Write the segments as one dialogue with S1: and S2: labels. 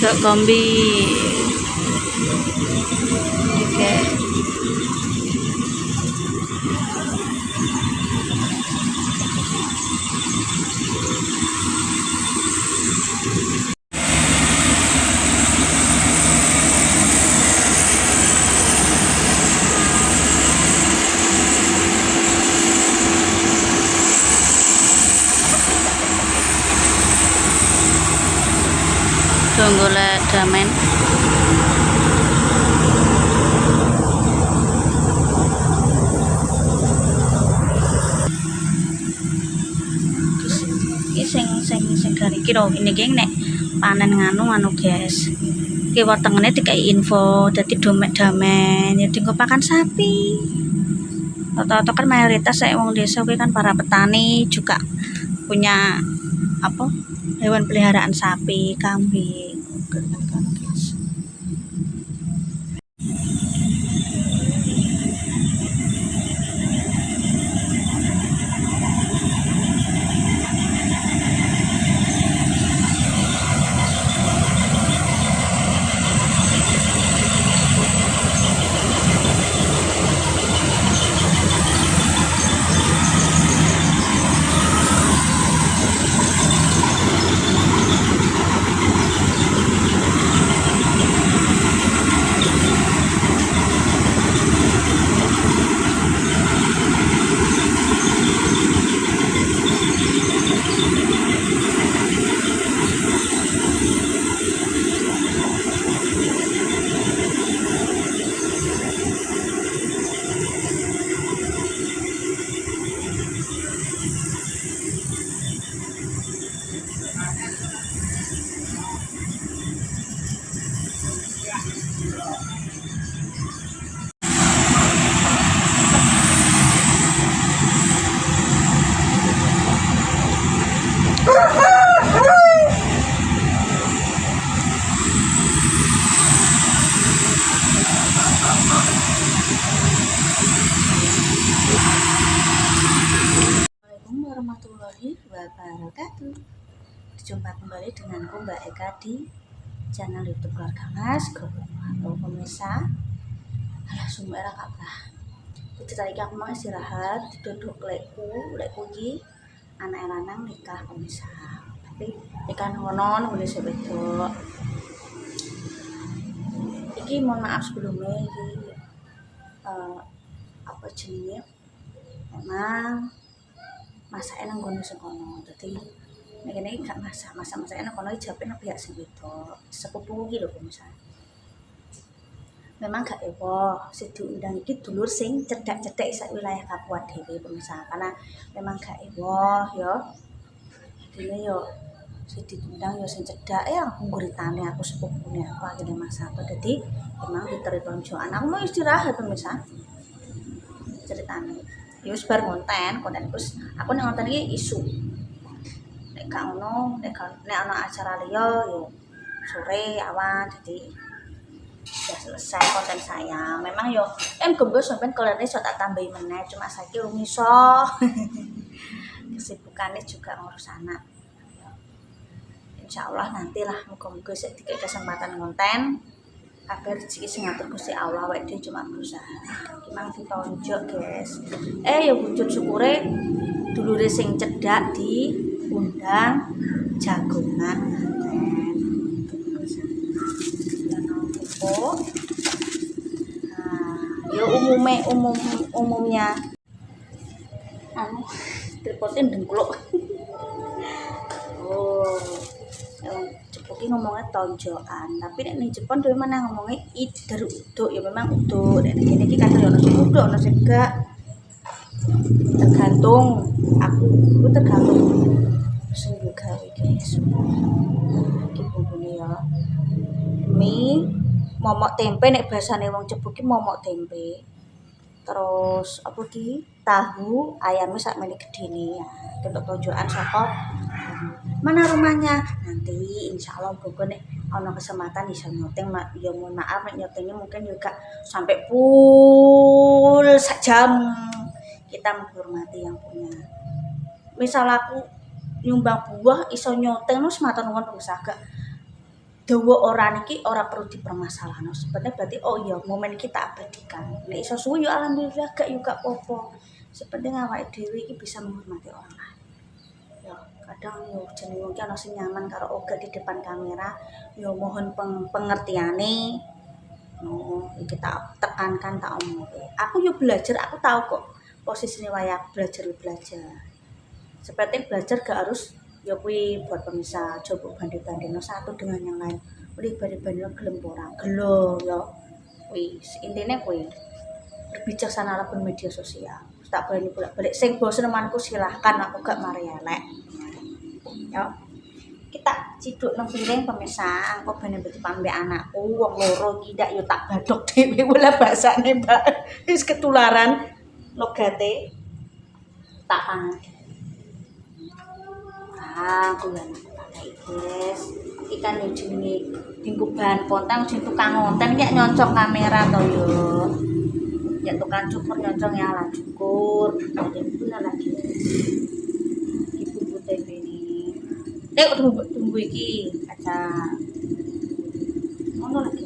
S1: Gak kombi. Oke. Tunggu lah damen. Sing gari iki lho, ini ki nek panen nganu guys. Ki wetengene dikai info dadi damen ya dienggo pakan sapi. Rata-rata kan mayoritas saya wong desa kuwi kan para petani juga punya apa? Hewan peliharaan sapi, kambing. Guys. Warahmatullahi wabarakatuh. Jumpa kembali denganku Mbak Eka di channel YouTube Keluarga Mas atau pemirsa. Alah sumber kabah. Iki tadi aku mau istirahat, duduk lekku iki anak lanang nikah pemirsa. Tapi nikah ngono ngene sebetulnya. Iki mohon maaf sebelumnya iki apa jenenge? Memang masake nang ngono sing kono. Dadi nek kene gak masake nang kono jape nang pihak sing wedok. Sepupu iki lho pemirsa. Memang gak ewo sing diundang iki dulur sing cedhak-cedhek sak wilayah Kapuat dhewe pemirsa. Karena memang gak ewo ya. Dene yo sing diundang yo sing cedhak ya ngguritane aku sepupune aku akhirnya masak. Dadi memang diterima koncoan. Aku mau istirahat pemirsa. Ceritane ya wis bar konten wis aku ning konten iki isu. Nek gak ngono, nek ana acara liya yo sore awan jadi sudah selesai konten saya. Memang yo gembos sampean kolene iso tak tambahi meneh cuma saiki urung iso. Kesibukannya juga ngurus anak. Insyaallah nantilah muga-muga sik dikek kesempatan konten. Agar rezeki sing ngatur Gusti Allah wae dhewe cuma berusaha. Memang ditonjok, guys. Ya wujud syukure dulure sing cedhak diundang jagongan manten. Nah, ya umumnya tripodnya dengkluk. Cepuki ngomongnya tonjokan, tapi nek ning Jepang dhewe mana ngomongnya ider uduk ya memang uduk. Nek kene iki kan ono sing uduk ono sing gak. Tergantung aku tergantung sing gawe guys. Iki bumbune ya. Mie momok tempe nek basane wong Cepu ki momok tempe. Terus apa ki? Tahu ayamnya sakmene gedene ya. Untuk tonjokan saka mana rumahnya nanti insya Allah pokoknya nek ana kesempatan bisa nyoteng ya mohon maaf nek nyotengnya mungkin juga sampai full sejam. Kita menghormati yang punya. Misal aku nyumbang buah iso nyoteng wis matur nuwun pemirsa gak dawa ora niki ora perlu dipermasalahno. Sebenarnya berarti oh iya momen kita abadikan. Nek iso suwi yo alhamdulillah gak yo gak apa-apa. Sepenting awake dhewe iki bisa menghormati orang lain. Ya, kadang yo jenenge wong ki ana sing nyaman karo oga di depan kamera, yo mohon pengertiane. No, iki tak tekankan tak omongke. Aku yo belajar, aku tahu kok posisine wayah belajar. Seperti belajar gak harus ya kuwi buat pemirsa coba banding-bandingno satu dengan yang lain. Kuwi banding-bandingno gelem ora? Gelo ya. Kuwi intine kuwi. Berbijaksana pun media sosial. Tak berani bolak-balik sing bosen temanku silahkan aku gak mari elek. Ya. Kita ciduk nang piring pemirsa, engko ben mbek anakku wong loro iki ndak yo tak badhok dhewe wala basane Mbak. Wis ketularan logate tak pangan. Aku lan pakai guys. Ikan yo jenenge dinggo bahan konten sing tukang konten nek nyoncok kamera to yo. Ya tukang cukur nyoncok ya lah cukur. Ada bener lagi. Iki bumbu tempe ini. Tunggu iki kaca. Ngono lagi.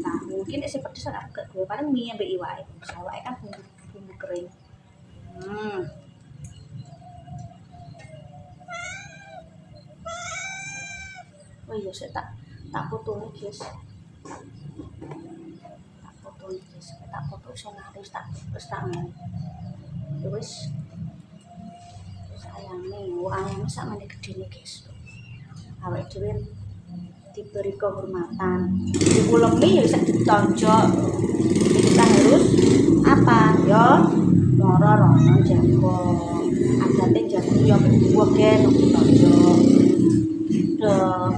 S1: Nah, mungkin isi pedes aku gak gue paling mie mbek iwake. Iwake kan bumbu kering. Oh iya saya tak foto nih guys. Tak foto nih guys. Tak foto saya harus tak ngene. Wis sayangnya, ayamnya sama nih gede nih guys. Awake dhewe diberi kehormatan. Diulemi ya bisa ditonjok. Kita harus apa? Ya moro rono jago. Adate jago ya berdua gen ditonjok.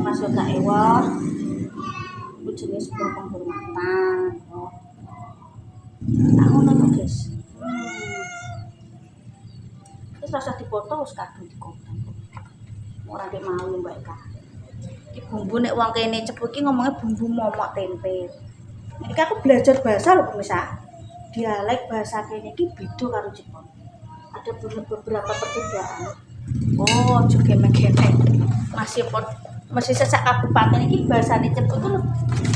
S1: Masuk ke ewon itu jenis sebuah penghormatan tak ngono to guys terus rasa dipoto wis kadung dikonten ora nek mau mbak Eka iki bumbu nek wong kene cepu iki ngomongnya bumbu momok tempe iki aku belajar bahasa lho pemirsa dialek bahasa kene iki beda karo Jepang ada beberapa perbedaan juga mengene masih sesak kabupaten iki bahasane cepet tuh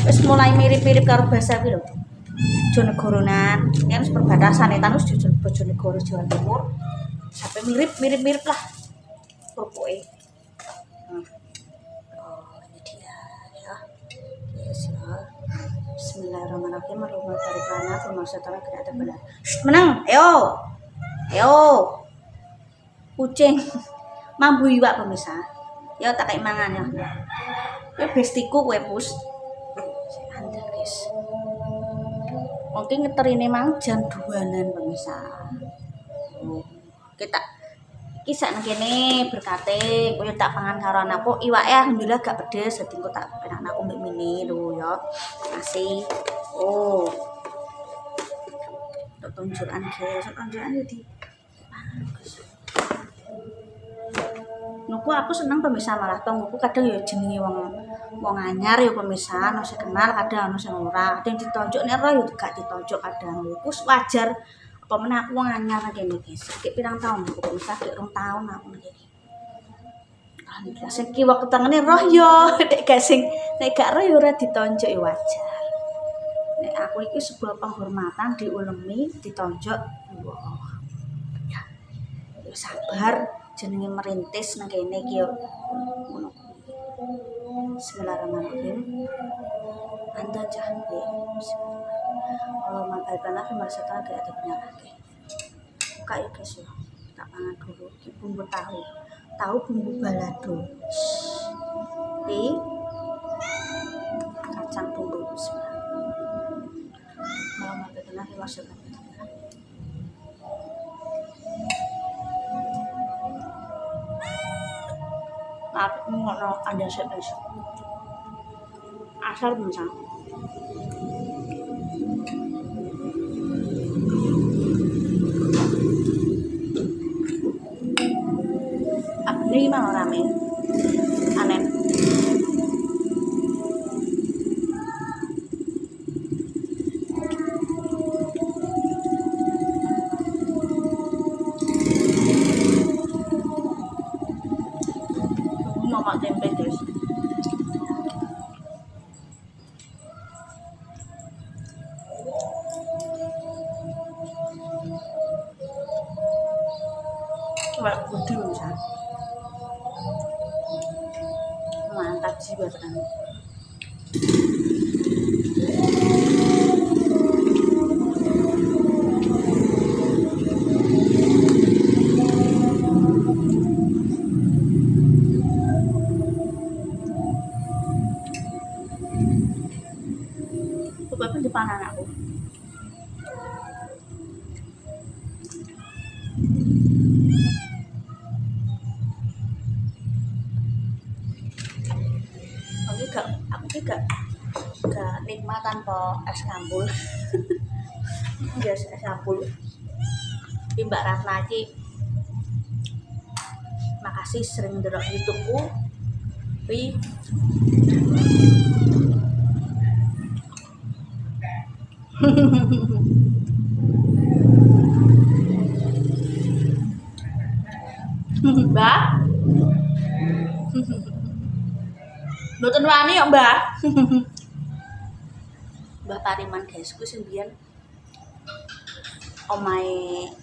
S1: wis mulai mirip-mirip karo bahasa kuwi lho. Bojonegoronan, ini harus perbatasan eta wis Bojonegoro Jawa Timur. Sampai mirip lah. Pokoke. Ini dia ya. Yes ya. Bismillahirrahmanirrahim. Warahmatullahi wabarakatuh. Menang. Ayo. Kucing. Mambu iwak pemirsa. Ya tak kayak mangan ya. Kowe bestiku kowe pus. Andel guys. Mungkin ngeterine mang jam 2-an pemirsa. Kita iki sak kene berkate kowe tak pangan karo anakku iwake alhamdulillah gak pedes dadi engko tak penak anakku mbek mini lho ya. Makasih. Tunjukan guys, tunjukan di Nuku aku seneng pemirsa malah tonggoku kadang ya jenenge wong anyar ya pemirsa, ono sing kenal kadang ono sing ora. Ada yang ditonjok nek ora ya gak ditonjok kadang. Iku wajar. Apa meneh aku wong anyar kene guys. Iki pirang tahun aku pemirsa, 2 tahun aku ngene. Alhamdulillah sing ki waktu tangene roh ya, nek gak roh ya ora ditonjok ya wajar. Nek aku iki sebuah penghormatan diulemi, ditonjok. Wah. Ya. Sabar. Jenenge merintis nang kene iki yo ngono kuwi. Bismillahirrahmanirrahim. Anda jahe. Allah mabalana fi marsata gak ada penyakit. Buka ya guys yo. Tak pangan dulu iki bumbu tahu. Tahu bumbu balado. Di kacang bumbu bismillah. Allah mabalana fi marsata. Aku ngono ada sepes. Asal bisa. Ini mah rame. Aneh. Tempe guys. saji buatan. Pokoknya di panan aku. Aku gak nikmat tanpa es campur. Biasa es campur. Tapi Mbak Ratna iki makasih sering ndelok YouTube-ku. Tapi Mbak mboten wani kok Mbak. Mbah Pariman guys, ku sing biyen omahe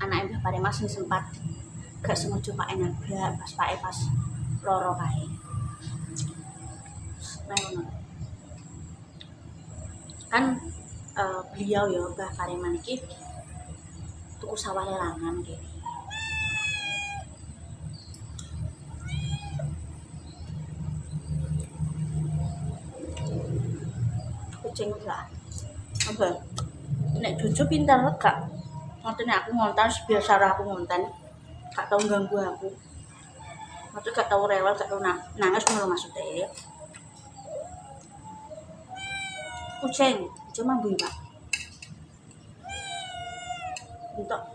S1: anake Mbah Pariman sing sempat gak sengaja Pak nabrak pas loro kae. Nah ngono. Kan beliau ya Mbah Pariman iki tuku sawah lelangan kene. Kucing lah. Apa? Nek Jojo pintar gak? Ngoten aku ngontan biasa aku ngontan. Gak tau ganggu aku. Maksudnya gak tau rewel, gak tau nangis ngono maksudnya. Kucing, cuma mambu Pak.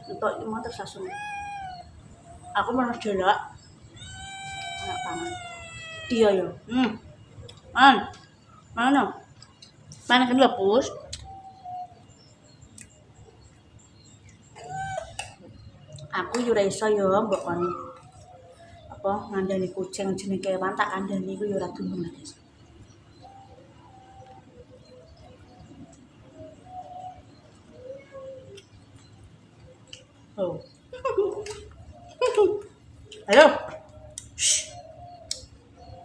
S1: Entok iki mau tersasun. Aku malah delok. Anak paman. Dia ya. Mana? Mana kan lepus? Aku yo ora iso yo mbok kon apa ngandani kucing jenenge kewan tak kandhani iku yo ora gelem guys. Oh. Ayo. Shh.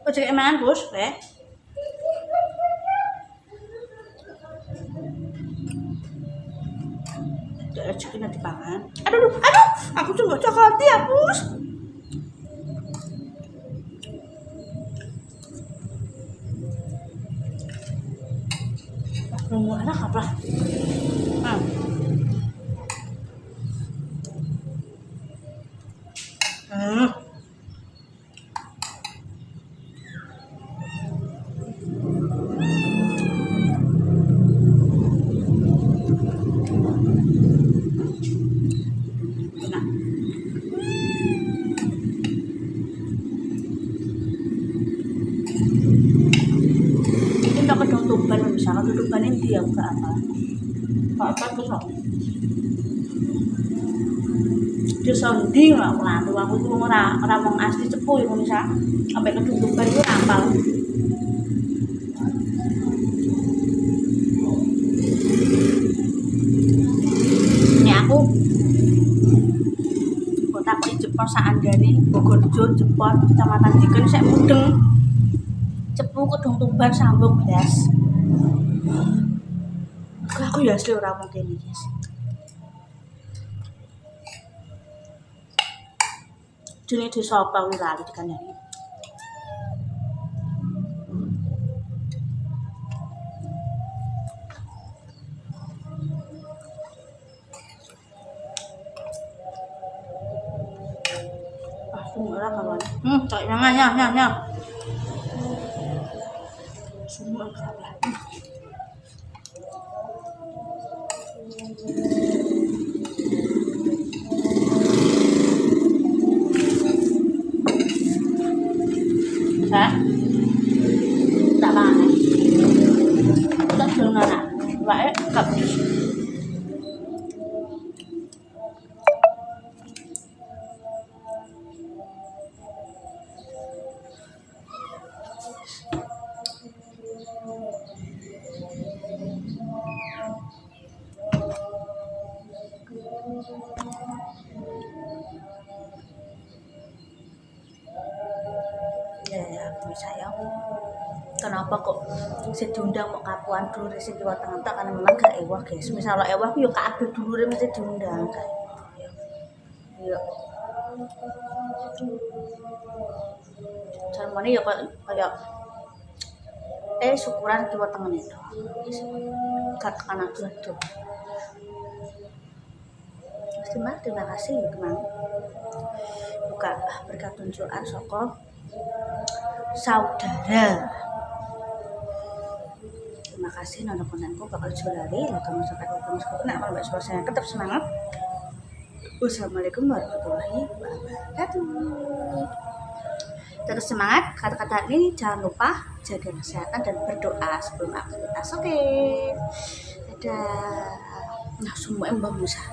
S1: Kucing eman, Bos, Rezeki nanti pangan. Aduh, aku tuh gak coklat ya, Bos. Nunggu anak apa? Misalnya kedudukannya dia buka apa terus dia sounding lah melantu aku tuh orang asli cepu yang bisa sampai kedudukan itu rampal ini aku kota Jepon Saandani Bogorjo Jepon Kecamatan Diken saya mudeng cepu kedung Tuban sambung belas. Aku ya asli orang mungkin nih guys. Jenis desa apa lali di kandang. Semua orang kawan. Tak nyang. Semua kawan. Hah? Tak mana? Tak belum mana? Baik, kabus. Ya. saya. Kenapa kok sing diundang kok kapuan dulure sing kiwa tengah karena memang gak ewah guys. Misal ewah ku yo kabeh dulure mesti diundang kae. Yo. Jarmane ya kayak syukuran kiwa tengen itu. Gak anak tuh. Terima kasih ya teman. Buka berkat tunjukan soko saudara. Terima kasih nonton kontenku bakal jolari. Kamu sampai ketemu nak malam saya tetap semangat. Wassalamualaikum warahmatullahi wabarakatuh. Terus semangat, kata-kata ini jangan lupa jaga kesehatan dan berdoa sebelum aktivitas. Oke. Dadah. Nah, semua Mbak Musa.